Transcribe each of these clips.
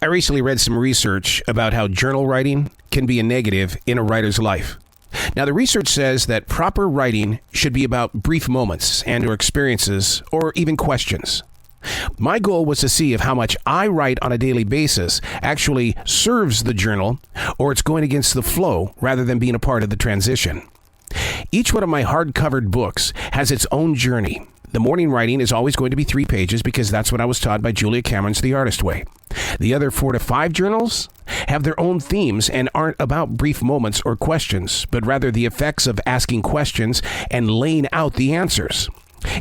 I recently read some research about how journal writing can be a negative in a writer's life. Now, the research says that proper writing should be about brief moments and or experiences or even questions. My goal was to see if how much I write on a daily basis actually serves the journal or it's going against the flow rather than being a part of the transition. Each one of my hard-covered books has its own journey. The morning writing is always going to be 3 pages because that's what I was taught by Julia Cameron's The Artist Way. The other 4 to 5 journals have their own themes and aren't about brief moments or questions, but rather the effects of asking questions and laying out the answers.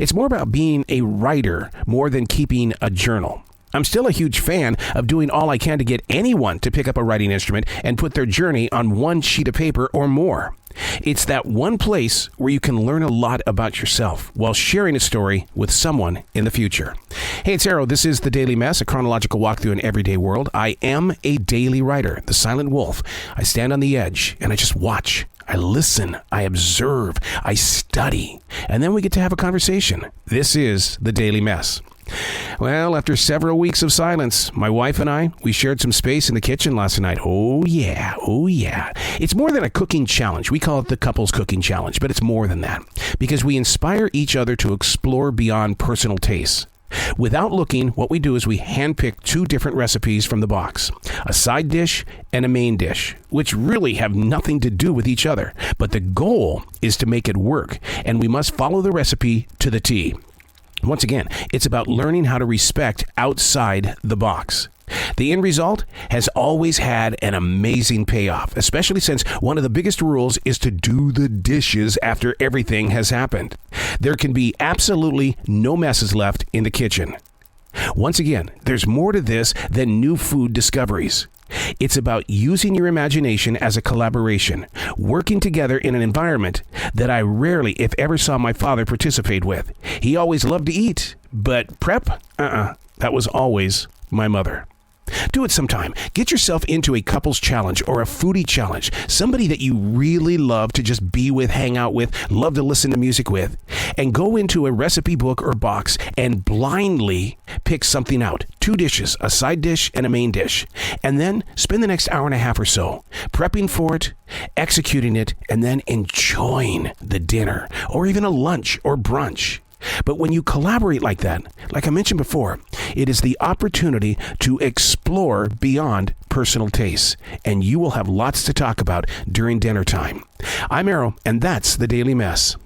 It's more about being a writer more than keeping a journal. I'm still a huge fan of doing all I can to get anyone to pick up a writing instrument and put their journey on one sheet of paper or more. It's that one place where you can learn a lot about yourself while sharing a story with someone in the future. Hey, it's Arrow. This is The Daily Mess, a chronological walk through an everyday world. I am a daily writer, the silent wolf. I stand on the edge and I just watch. I listen, I observe, I study, and then we get to have a conversation. This is The Daily Mess. Well, after several weeks of silence, my wife and I, we shared some space in the kitchen last night. Oh yeah. It's more than a cooking challenge. We call it the Couples Cooking Challenge, but it's more than that because we inspire each other to explore beyond personal tastes. Without looking, what we do is we handpick 2 different recipes from the box, a side dish and a main dish, which really have nothing to do with each other. But the goal is to make it work, and we must follow the recipe to the T. Once again, it's about learning how to respect outside the box. The end result has always had an amazing payoff, especially since one of the biggest rules is to do the dishes after everything has happened. There can be absolutely no messes left in the kitchen. Once again, there's more to this than new food discoveries. It's about using your imagination as a collaboration, working together in an environment that I rarely, if ever, saw my father participate with. He always loved to eat, but prep? That was always my mother. Do it sometime. Get yourself into a couples challenge or a foodie challenge. Somebody that you really love to just be with, hang out with, love to listen to music with. And go into a recipe book or box and blindly pick something out. 2 dishes, a side dish and a main dish. And then spend the next hour and a half or so prepping for it, executing it, and then enjoying the dinner or even a lunch or brunch. But when you collaborate like that, like I mentioned before, it is the opportunity to explore beyond personal tastes, and you will have lots to talk about during dinner time. I'm Arrow, and that's The Daily Mess.